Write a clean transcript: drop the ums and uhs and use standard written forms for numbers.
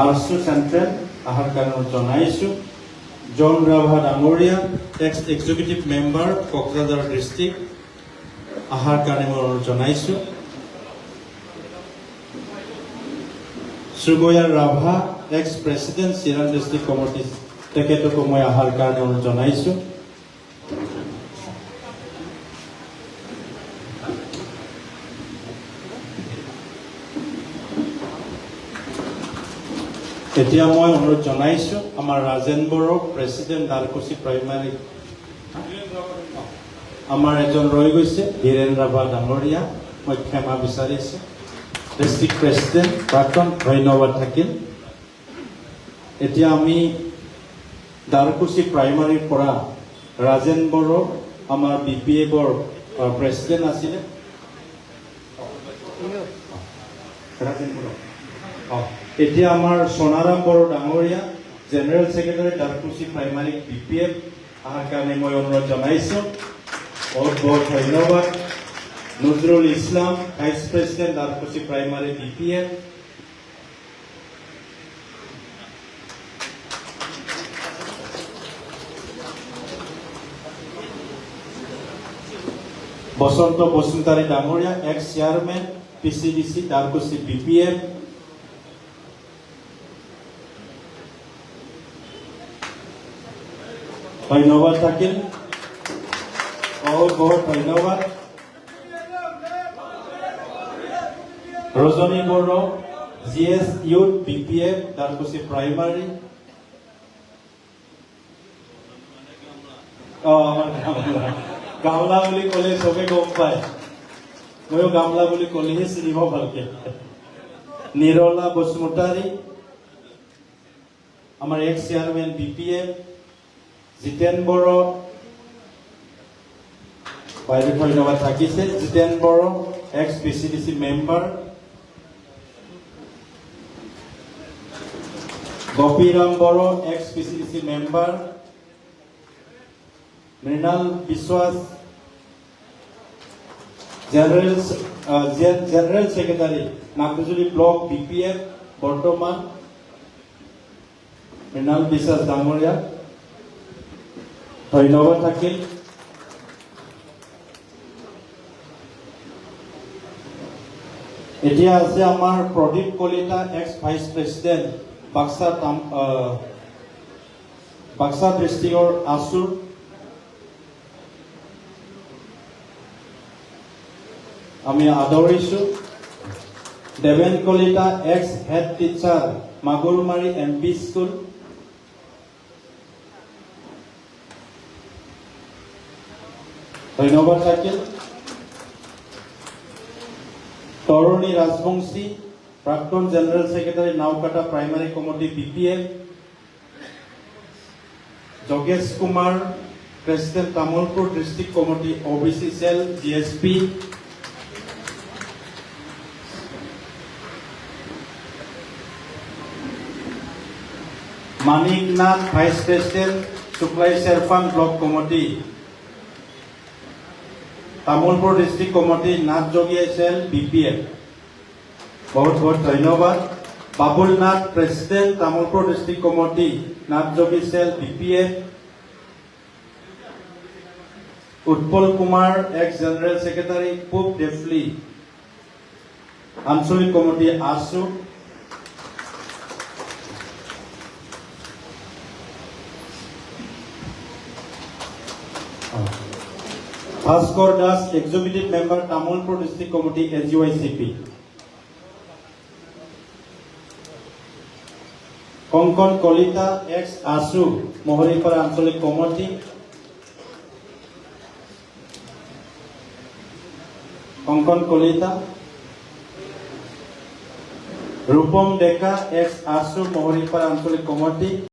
ARSU central আহাৰ কাৰণে জনাইছোঁ। জন ৰাভা ডাঙৰীয়া ex executive member Kokrajhar district আহাৰ কাৰণে মই জনাইছোঁ। Sugoya Rabha ex president Chirang district committee তেখেতকো মই আহাৰ কাৰণে জনাইছোঁ। এতিয়া মই অনুৰোধ জনাইছোঁ আমাৰ ৰাজেন বড়ো প্ৰেচিডেণ্ট দালকুচি প্ৰাইমাৰী আমাৰ এজন ৰৈ গৈছে ধীৰেন ৰাভা ডাঙৰীয়া, মই ক্ষমা বিচাৰিছোঁ। ডিষ্ট্ৰিক্ট প্ৰেচিডেণ্ট প্ৰাক্তন ধন্যবাদ থাকিল। এতিয়া আমি দালকুচি প্ৰাইমাৰীৰ পৰা ৰাজেন বড়ো আমাৰ BPF-ৰ প্ৰেচিডেণ্ট আছিলে ৰাজেন বড়ো। এতিয়া আমাৰ সোণাৰাম বড়ো ডাঙৰীয়া general secretary Dalkuchi primary BPF অহাৰ কাৰণে মই অনুৰোধ জনাইছোঁ। বহুত বহুত ধন্যবাদ। Nazrul Islam vice president Dalkuchi primary BPF। Basanta Basumatary ডাঙৰীয়া ex chairman PCDC Dalkuchi BPF। ধন্যবাদ থাকিল, বহুত বহুত ধন্যবাদ। Rajani Boro GS youth BPF Dalkuchi primary. আমাৰ গামলা বুলি ক'লে চবে গম পায়, ময়ো গামলা বুলি ক'লেহে চিনিব ভালকে। নিৰলা বসুমতাৰী আমাৰ ex chairman BPF। Jiten Boro বাইদেউ ধন্যবাদ থাকিছে। Jiten Boro ex PCDC member. Gopiram Boro ex PCDC member. Mrinal Biswas general secretary Nagjuli block BPF বৰ্তমান। মৃণাল বিশ্বাস ডাঙৰীয়া ধন্যবাদ থাকিল। এতিয়া আছে আমাৰ Pradip Kalita ex vice president Baksa ডিষ্ট্ৰিক্টৰ আছুৰ। আমি আদৰিছোঁ। Deben Kalita ex head teacher Magurmari MP school. ধন্যবাদ থাকিল। তৰুণী ৰাজবংশী প্ৰাক্তন general secretary Naokata primary committee BPF। Jogesh Kumar president Tamulpur district committee OBC cell GSP। Manik Nath vice president Suklai Serfan block committee. Tamulpur district committee Nath Jogi cell BPF। বহুত বহুত ধন্যবাদ। Babul Nath president Tamulpur district committee Nath Jogi cell BPF। Utpal Kumar x general secretary পূব ডেফলি আঞ্চলিক committee ASU। Bhaskar Das executive member Tamulpur district committee SUICP। Kankan Kalita x ASU মহৰীপাৰা আঞ্চলিক committee. Kankan Kalita. Rupam ডেকা x ASU মহৰীপাৰা আঞ্চলিক committee.